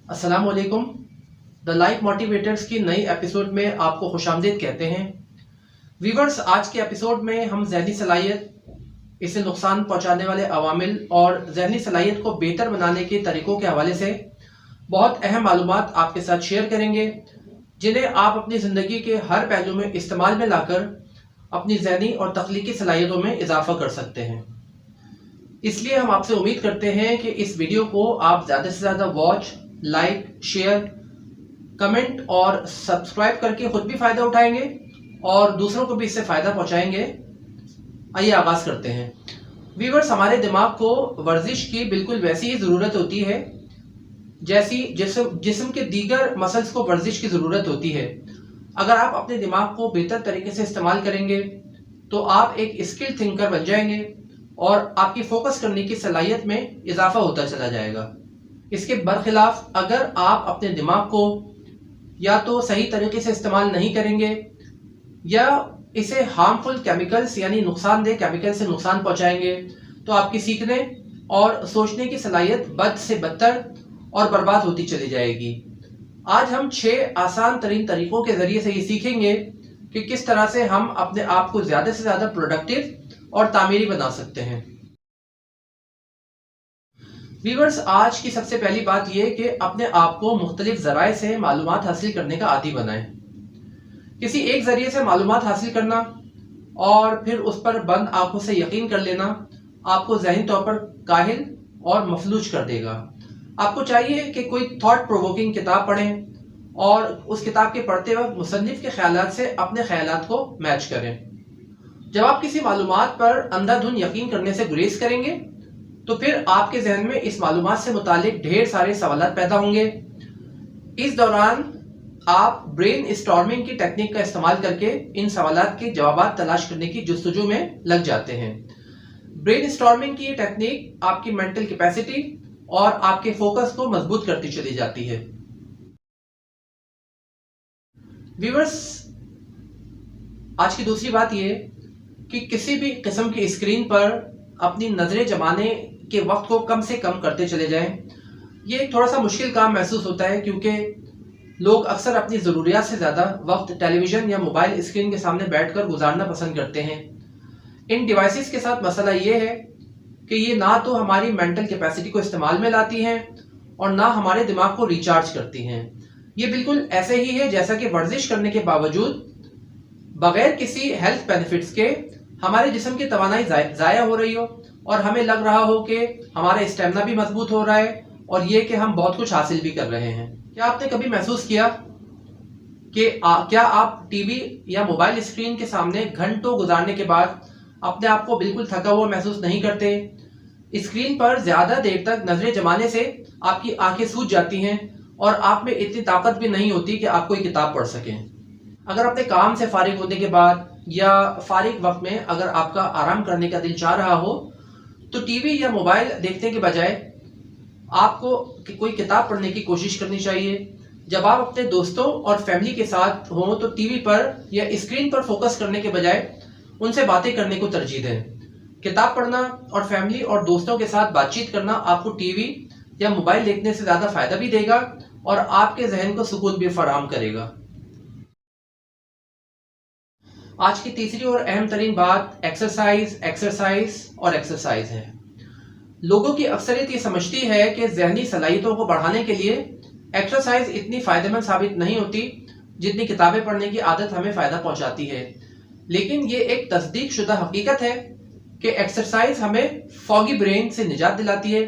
अस्सलाम वालेकुम। The life motivators की नई एपिसोड में आपको खुशामदीद कहते हैं। व्यूवर्स, आज के एपिसोड में हम ज़हनी सलाहियत, इसे नुकसान पहुंचाने वाले अवामिल और ज़हनी सलाहियत को बेहतर बनाने के तरीकों के हवाले से बहुत अहम मालूमात आपके साथ शेयर करेंगे, जिन्हें आप अपनी ज़िंदगी के हर पहलू में इस्तेमाल में लाकर अपनी ज़हनी और तख्लीकी सलाहियतों में इजाफा कर सकते हैं। इसलिए हम आपसे उम्मीद करते हैं कि इस वीडियो को आप ज़्यादा से ज़्यादा वॉच, लाइक, शेयर, कमेंट और सब्सक्राइब करके खुद भी फ़ायदा उठाएंगे और दूसरों को भी इससे फ़ायदा पहुंचाएंगे। आइए आगाज़ करते हैं। व्यूअर्स, हमारे दिमाग को वर्जिश की बिल्कुल वैसी ही ज़रूरत होती है जैसी जिस्म के दीगर मसल्स को वर्जिश की ज़रूरत होती है। अगर आप अपने दिमाग को बेहतर तरीके से इस्तेमाल करेंगे तो आप एक स्किल्ड थिंकर बन जाएंगे और आपकी फोकस करने की सलाहियत में इजाफा होता चला जाएगा। इसके बरखिलाफ अगर आप अपने दिमाग को या तो सही तरीके से इस्तेमाल नहीं करेंगे या इसे हार्मफुल केमिकल्स यानी नुकसानदेह केमिकल से नुकसान पहुंचाएंगे तो आपकी सीखने और सोचने की सलाहियत बद से बदतर और बर्बाद होती चली जाएगी। आज हम 6 आसान तरीन तरीकों के जरिए से ये सीखेंगे कि किस तरह से हम अपने आप को ज़्यादा से ज़्यादा प्रोडक्टिव और तामीरी बना सकते हैं। व्यूअर्स, आज की सबसे पहली बात यह कि अपने आप को मुख्तलिफ ज़राए से मालूमात हासिल करने का आदी बनाएं। किसी एक ज़रिए से मालूमात हासिल करना और फिर उस पर बंद आंखों से यकीन कर लेना आपको ज़हनी तौर पर काहिल और मफलूज कर देगा। आपको चाहिए कि कोई थॉट प्रोवोकिंग किताब पढ़ें और उस किताब के पढ़ते वक्त मुसन्निफ के ख्यालात से अपने ख्यालात को मैच करें। जब आप किसी मालूमात पर अंधाधुन यकीन करने से गुरेज करेंगे तो फिर आपके जहन में इस मालूमात से मुतालिक ढेर सारे सवालात पैदा होंगे। इस दौरान आप ब्रेन स्टॉर्मिंग की टेक्निक का इस्तेमाल करके इन सवालात के जवाब तलाश करने की जुस्तजू में लग जाते हैं। ब्रेन स्टॉर्मिंग की ये टेक्निक आपकी मेंटल कैपेसिटी और आपके फोकस को मजबूत करती चली जाती है। व्यूअर्स, आज की दूसरी बात ये कि किसी भी किस्म की स्क्रीन पर अपनी नजरें जमाने के वक्त को कम से कम करते चले जाएं। ये एक थोड़ा सा मुश्किल काम महसूस होता है क्योंकि लोग अक्सर अपनी ज़रूरियात से ज़्यादा वक्त टेलीविज़न या मोबाइल स्क्रीन के सामने बैठकर गुजारना पसंद करते हैं। इन डिवाइसेस के साथ मसला ये है कि ये ना तो हमारी मेंटल कैपेसिटी को इस्तेमाल में लाती हैं और ना हमारे दिमाग को रिचार्ज करती हैं। ये बिल्कुल ऐसे ही है जैसा कि वर्जिश करने के बावजूद बगैर किसी हेल्थ बेनिफिट्स के हमारे जिस्म की तवानाई ज़ाया हो रही हो और हमें लग रहा हो कि हमारा स्टेमिना भी मजबूत हो रहा है और ये कि हम बहुत कुछ हासिल भी कर रहे हैं। क्या आपने कभी महसूस किया कि क्या आप टीवी या मोबाइल स्क्रीन के सामने घंटों गुजारने के बाद अपने आप को बिल्कुल थका हुआ महसूस नहीं करते? स्क्रीन पर ज़्यादा देर तक नजरें जमाने से आपकी आंखें सूज जाती हैं और आप में इतनी ताकत भी नहीं होती कि आप कोई किताब पढ़ सकें। अगर अपने काम से फारिग होने के बाद या फारिग वक्त में अगर आपका आराम करने का दिल चाह रहा हो तो टीवी या मोबाइल देखने के बजाय आपको कोई किताब पढ़ने की कोशिश करनी चाहिए। जब आप अपने दोस्तों और फैमिली के साथ हों तो टीवी पर या स्क्रीन पर फोकस करने के बजाय उनसे बातें करने को तरजीह दें। किताब पढ़ना और फैमिली और दोस्तों के साथ बातचीत करना आपको टीवी या मोबाइल देखने से ज़्यादा फ़ायदा भी देगा और आपके जहन को सुकून भी फराहम करेगा। आज की तीसरी और अहम तरीन बात एक्सरसाइज और एक्सरसाइज है। लोगों की अक्सरियत ये समझती है कि जहनी सलाहियतों को बढ़ाने के लिए एक्सरसाइज इतनी फ़ायदेमंद साबित नहीं होती जितनी किताबें पढ़ने की आदत हमें फ़ायदा पहुंचाती है। लेकिन ये एक तस्दीक शुदा हकीकत है कि एक्सरसाइज हमें फॉगी ब्रेन से निजात दिलाती है।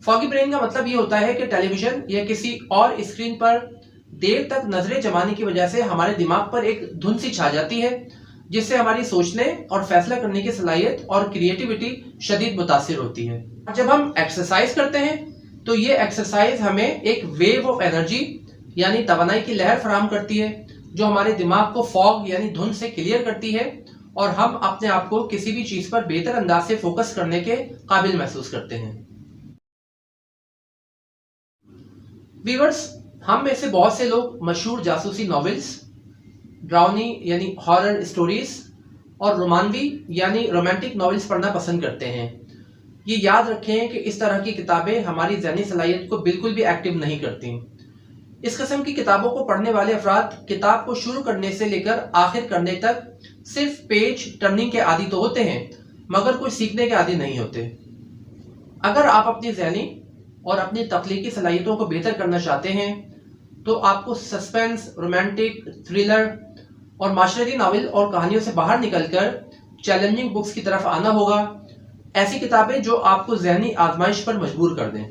फॉगी ब्रेन का मतलब ये होता है कि टेलीविज़न या किसी और स्क्रीन पर देर तक नजरें जमाने की वजह से हमारे दिमाग पर एक धुन सी छा जाती है जिससे हमारी सोचने और फैसला करने की सलाहियत और क्रिएटिविटी शदीद मुतासिर होती है। जब हम एक्सरसाइज करते हैं तो ये एक्सरसाइज हमें एक वेव ऑफ एनर्जी यानी तवानाई की लहर फराहम करती है जो हमारे दिमाग को फॉग यानी धुंध से क्लियर करती है और हम अपने आप को किसी भी चीज पर बेहतर अंदाज से फोकस करने के काबिल महसूस करते हैं। व्यूअर्स, हम में से बहुत से लोग मशहूर जासूसी नॉवेल्स, ड्राउनी यानी हॉरर स्टोरीज और रोमानवी यानी रोमांटिक नॉवेल्स पढ़ना पसंद करते हैं। ये याद रखें कि इस तरह की किताबें हमारी ज़हनी सलाहियत को बिल्कुल भी एक्टिव नहीं करती। اس قسم کی کتابوں کو پڑھنے والے افراد کتاب کو شروع کرنے سے لے کر آخر کرنے تک صرف پیج ٹرننگ کے عادی تو ہوتے ہیں مگر کچھ سیکھنے کے عادی نہیں ہوتے۔ اگر آپ اپنی ذہنی اور اپنی تخلیقی صلاحیتوں کو بہتر کرنا چاہتے ہیں تو آپ کو سسپینس، رومانٹک، تھرلر اور معاشرتی ناول اور کہانیوں سے باہر نکل کر چیلنجنگ بکس کی طرف آنا ہوگا، ایسی کتابیں جو آپ کو ذہنی آزمائش پر مجبور کر دیں۔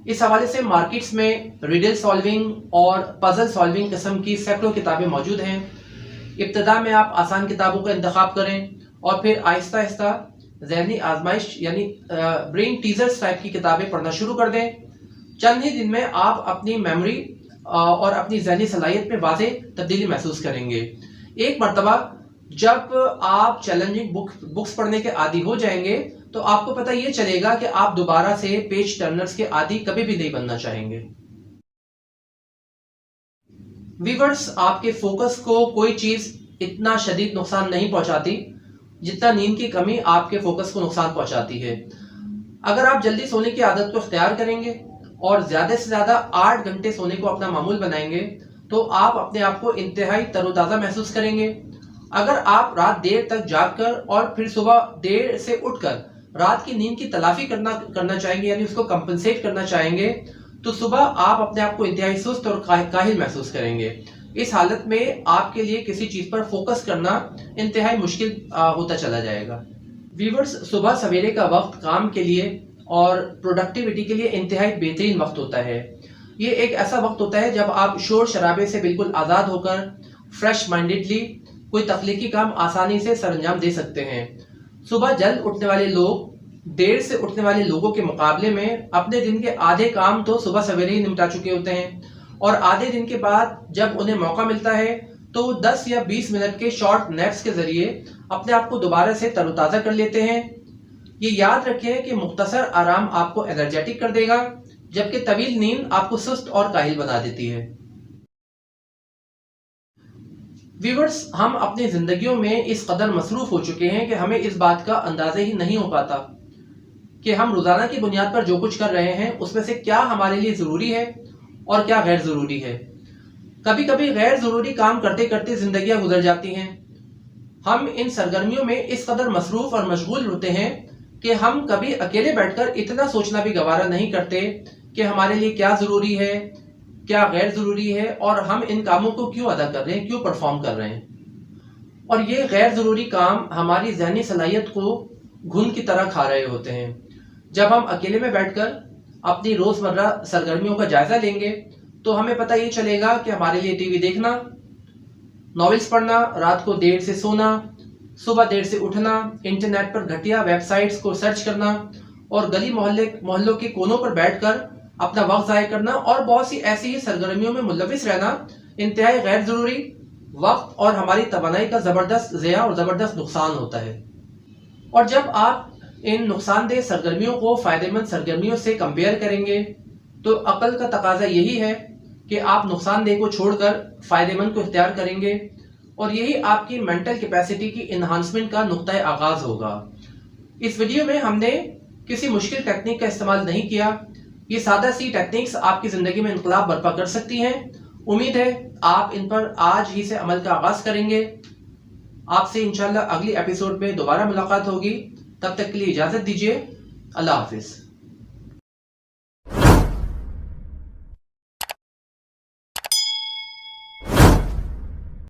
اس حوالے سے مارکیٹس میں ریڈل سالونگ اور پزل سالونگ قسم کی سینکڑوں کتابیں موجود ہیں۔ ابتدا میں آپ آسان کتابوں کا انتخاب کریں اور پھر آہستہ آہستہ ذہنی آزمائش یعنی برین ٹیزرز ٹائپ کی کتابیں پڑھنا شروع کر دیں۔ چند ہی دن میں آپ اپنی میموری اور اپنی ذہنی صلاحیت میں واضح تبدیلی محسوس کریں گے۔ ایک مرتبہ جب آپ چیلنجنگ بکس پڑھنے کے عادی ہو جائیں گے تو آپ کو پتہ یہ چلے گا کہ آپ دوبارہ سے پیج ٹرنرز کے عادی کبھی بھی نہیں بننا چاہیں گے۔ ویورز، آپ کے فوکس کو کوئی چیز اتنا شدید نقصان نہیں پہنچاتی جتنا نیند کی کمی آپ کے فوکس کو نقصان پہنچاتی ہے۔ اگر آپ جلدی سونے کی عادت کو اختیار کریں گے اور زیادہ سے زیادہ 8 گھنٹے سونے کو اپنا معمول بنائیں گے تو آپ اپنے آپ کو انتہائی تر و تازہ محسوس کریں گے۔ اگر آپ رات دیر تک جاگ کر اور پھر صبح دیر سے اٹھ کر رات کی نیند کی تلافی کرنا چاہیں گے یعنی اس کو کمپنسیٹ کرنا چاہیں گے تو صبح آپ اپنے آپ کو انتہائی سست اور کاہل محسوس کریں گے۔ اس حالت میں آپ کے لیے کسی چیز پر فوکس کرنا انتہائی مشکل ہوتا چلا جائے گا۔ ویورز، صبح سویرے کا وقت کام کے لیے اور پروڈکٹیوٹی کے لیے انتہائی بہترین وقت ہوتا ہے۔ یہ ایک ایسا وقت ہوتا ہے جب آپ شور شرابے سے بالکل آزاد ہو کر فریش مائنڈڈلی کوئی تخلیقی کام آسانی سے سر انجام دے سکتے ہیں۔ صبح جلد اٹھنے والے لوگ دیر سے اٹھنے والے لوگوں کے مقابلے میں اپنے دن کے آدھے کام تو صبح سویرے ہی نمٹا چکے ہوتے ہیں اور آدھے دن کے بعد جب انہیں موقع ملتا ہے تو 10 یا 20 منٹ کے شارٹ نیپس کے ذریعے اپنے آپ کو دوبارہ سے تر و تازہ کر لیتے ہیں۔ یہ یاد رکھیں کہ مختصر آرام آپ کو انرجیٹک کر دے گا جبکہ طویل نیند آپ کو سست اور کاہل بنا دیتی ہے۔ ویورز، ہم اپنی زندگیوں میں اس قدر مصروف ہو چکے ہیں کہ ہمیں اس بات کا اندازہ ہی نہیں ہو پاتا کہ ہم روزانہ کی بنیاد پر جو کچھ کر رہے ہیں اس میں سے کیا ہمارے لیے ضروری ہے اور کیا غیر ضروری ہے۔ کبھی کبھی غیر ضروری کام کرتے کرتے زندگیاں گزر جاتی ہیں۔ ہم ان سرگرمیوں میں اس قدر مصروف اور مشغول ہوتے ہیں کہ ہم کبھی اکیلے بیٹھ کر اتنا سوچنا بھی گوارا نہیں کرتے کہ ہمارے لیے کیا ضروری ہے، کیا غیر ضروری ہے اور ہم ان کاموں کو کیوں ادا کر رہے ہیں، کیوں پرفارم کر رہے ہیں۔ اور یہ غیر ضروری کام ہماری ذہنی صلاحیت کو گھن کی طرح کھا رہے ہوتے ہیں۔ جب ہم اکیلے میں بیٹھ کر اپنی روزمرہ سرگرمیوں کا جائزہ لیں گے تو ہمیں پتہ یہ چلے گا کہ ہمارے لیے ٹی وی دیکھنا، ناولز پڑھنا، رات کو دیر سے سونا، صبح دیر سے اٹھنا، انٹرنیٹ پر گھٹیا ویب سائٹس کو سرچ کرنا اور گلی محلوں کے کونوں پر بیٹھ کر اپنا وقت ضائع کرنا اور بہت سی ایسی ہی سرگرمیوں میں ملوث رہنا انتہائی غیر ضروری وقت اور ہماری توانائی کا زبردست ضیاع اور زبردست نقصان ہوتا ہے۔ اور جب آپ ان نقصان دہ سرگرمیوں کو فائدہ مند سرگرمیوں سے کمپیئر کریں گے تو عقل کا تقاضا یہی ہے کہ آپ نقصان دہ کو چھوڑ کر فائدہ مند کو اختیار کریں گے اور یہی آپ کی مینٹل کیپیسٹی کی انہانسمنٹ کا نقطۂ آغاز ہوگا۔ اس ویڈیو میں ہم نے کسی مشکل ٹیکنیک کا استعمال نہیں کیا۔ یہ سادہ سی ٹیکنیکس آپ کی زندگی میں انقلاب برپا کر سکتی ہیں۔ امید ہے آپ ان پر آج ہی سے عمل کا آغاز کریں گے۔ آپ سے انشاءاللہ اگلی ایپیسوڈ میں دوبارہ ملاقات ہوگی۔ تب تک کے لیے اجازت دیجیے۔ اللہ حافظ۔